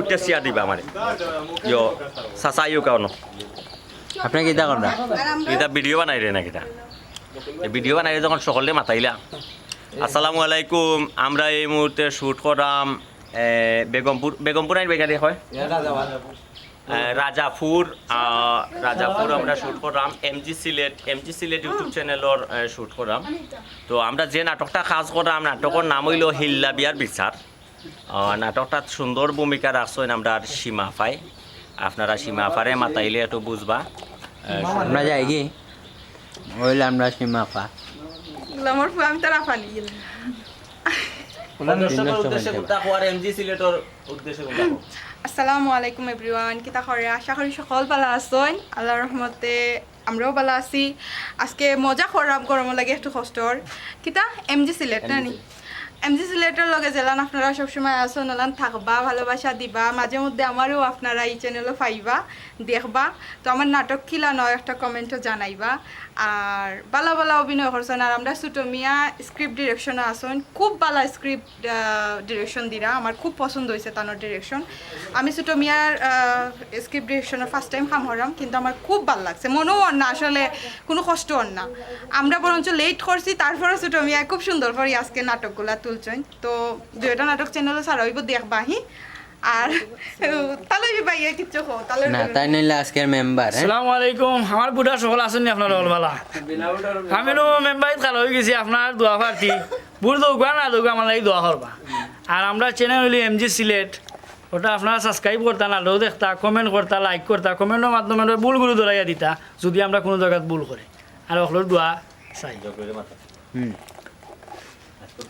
উঠতে শেয়ার দিবা আমার ইয়ো চাচা ইউ কারণ আপনি কিতা কররা এটা ভিডিও বানাই রে না কিটা এই ভিডিও বানাই যখন সকলে মাতাইলা আসসালামু আলাইকুম আমরা এই মুহূর্তে শ্যুট করাম বেগমপুর আইন বেকারি হয় রাজাপুর আমরা শ্যুট করলাম এমজি সিলেট ইউটিউব চ্যানেলের শ্যুট করলাম তো আমরা যে নাটকটা কাজ করলাম নাটকের নাম হইল হিল্লা বিয়ার বিচার নাটকটা সুন্দর ভূমিকা রাখছেন আমরা সীমা পাই আপনারা সীমা পারে মাতাইলে একটু বুঝবা আমরা যাই কি হইলে আমরা সীমা পা গ্লামার আমি তার আফানি এমজি সিলেটের উদ্দেশ্যে আসসালামু আলাইকুম এভরিওয়ান কিতা করে আশা করি সকল ভালো আছেন আল্লাহর রহমতে আমরাও ভালো আছি আজকে মজা করাম গরম লাগে একটু কষ্টর কিতা এমজি সিলেট নানি এমজি সিলেটের লগে জেলান আপনারা সবসময় আসুন ওলান থাকবা ভালোবাসা দিবা মাঝে মধ্যে আমারও আপনারা এই চ্যানেলও পাইবা দেখবা তো আমার নাটক খিলা নয় একটা কমেন্টও জানাইবা আর বালা বালা অভিনয় করছেন আর আমরা সুটমিয়া স্ক্রিপ্ট ডিরেকশনে আসুন খুব বালা স্ক্রিপ্ট ডিরেকশন দিরা আমার খুব পছন্দ হয়েছে তানোর ডিরেকশন আমি সুটমিয়ার স্ক্রিপ্ট ডিরেকশনের ফার্স্ট টাইম কাম হরাম কিন্তু আমার খুব ভালো লাগছে মনেও না আসলে কোনো কষ্ট না আমরা বরঞ্চ লেট করছি তারপরে সুটমিয়া খুব সুন্দর করে আজকে নাটকগুলা তুলছেন তো দুইটা নাটক চ্যানেলে সারা হইব দেখবা হি আর তাহলে ভাইয়া কিচ্ছু হো তাহলে না তাই নিলে আজকের মেম্বার আসসালামু আলাইকুম আমার বুড়া সকল আছেন নি আপনারা অলবালা আমি নো মেম্বার কাল হয়ে গেছি আপনার দোয়া প্রার্থী বুড় দৌকা না দৌকা আমার লাগি দোয়া করবা আর আমরা চ্যানেল হইলি এমজি সিলেট ওটা আপনারা সাবস্ক্রাইব করতা না লো দেখতা কমেন্ট করতা লাইক করতা কমেন্টের মাধ্যমে ভুলগুলো ধরাইয়া দিতা যদি আমরা কোনো জায়গায় ভুল করে আর ওগুলোর দোয়া চাই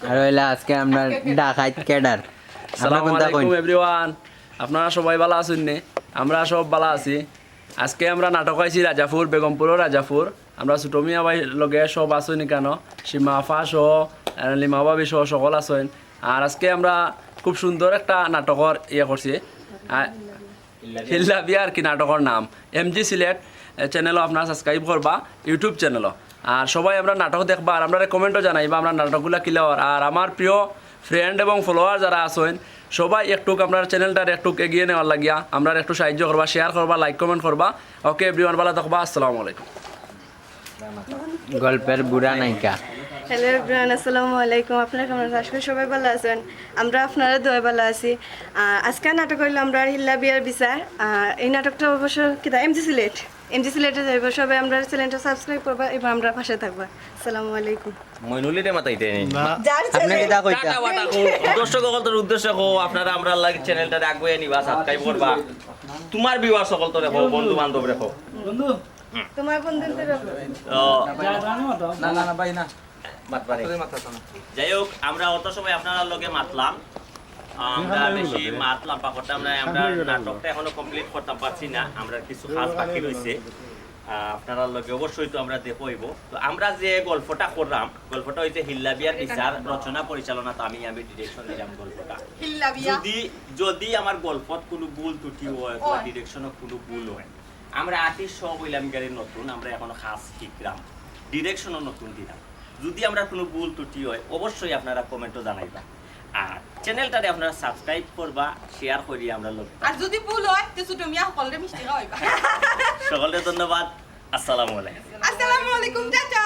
আর হইলে আজকে আমরা ডাকাইত ক্যাডার আসসালামু আলাইকুম এভরিওয়ান আপনারা সবাই ভালো আছেন নে আমরা সব ভালো আছি আজকে আমরা নাটক আইছি রাজাপুর বেগমপুরের রাজাপুর আমরা সুটমিয়া ভাই লগে সব আছেন কেন সীমা আফা সহ লিমা বাবি সহ সকল আছেন আর আজকে আমরা খুব সুন্দর একটা নাটকের করছি হিল্লা বিয়ার কি নাটকের নাম এমজি সিলেট চ্যানেলও আপনারা সাবস্ক্রাইব করবা ইউটিউব চ্যানেলও আর সবাই আমরা নাটক দেখবা আর আমরা কমেন্টও জানাইবা আমরা নাটকগুলো কিলাওয়ার আর আমার প্রিয় ফ্রেন্ড এবং ফলোয়ার যারা আছেন সবাই একটু আপনার চ্যানেলটার একটু এগিয়ে নেওয়ার লাগিয়া আমরা একটু সাহায্য করবা শেয়ার করবা লাইক কমেন্ট করবা ওকে এভরিওয়ান ভালো থাকবা আসসালামু আলাইকুম গল্পের বুড়া নায়িকা হ্যালো এভরিওয়ান আসসালামু আলাইকুম আপনারা কেমন আছেন আজকে সবাই ভালো আছেন আমরা আপনারা দোয়া ভালো আছি আজকে নাটক হইলো আমরা হিল্লা বিয়ার বিচার এই নাটকটা অবশ্য কিতা এমজি সিলেটে যাইব সবাই আমরা চ্যানেলটা সাবস্ক্রাইব করবা এবং আমরা পাশে থাকবা আসসালামু আলাইকুম মইনুলিরে মাতাইতে নেই আপনি কিতা কইতা দর্শক সকলের উদ্দেশ্য কো আপনারা আমরা লাগি চ্যানেলটা আগুয়ে নিবা সাবস্ক্রাইব করবা তোমার ভিউয়ার সকল তো রেখো বন্ধু বান্ধব রেখো বন্ধু তোমার বন্ধুদের যাই হোক আমরা অত সময় আপনারা লগে মাতলাম আমরা বেশি মাতলাম পাকড়তাম না আমরা নাটকটা এখনো কমপ্লিট করতে পারছি না আমরা কিছু কাজ বাকি রয়েছে আপনারা লগে অবশ্যই তো আমরা দেখব তো আমরা যে গল্পটা করলাম গল্পটা হইছে হিল্লা বিয়ার বিচার রচনা পরিচালনা তো আমি ডিরেকশন দিলাম গল্পটা হিল্লা বিয়া যদি আমার গল্পত কোনো ভুল ত্রুটি হয় বা ডিরেকশনে কোনো ভুল হয় আমরা আর্টিস্ট সব হইলাম গাড়ি নতুন আমরা এখনো কাজ শিখলাম ডিরেকশনও নতুন দিলাম যদি আমরা কোনো ভুল ত্রুটি হয় অবশ্যই আপনারা কমেন্টও জানাইবা আর চ্যানেলটারে আপনারা সাবস্ক্রাইব করবা শেয়ার করি আমরা লোক আর যদি ভুল হয় তো সুটমিয়া সকলরে মিষ্টি খাওয়াইবা সকলকে ধন্যবাদ আসসালামু আলাইকুম আসসালামু আলাইকুম চাচা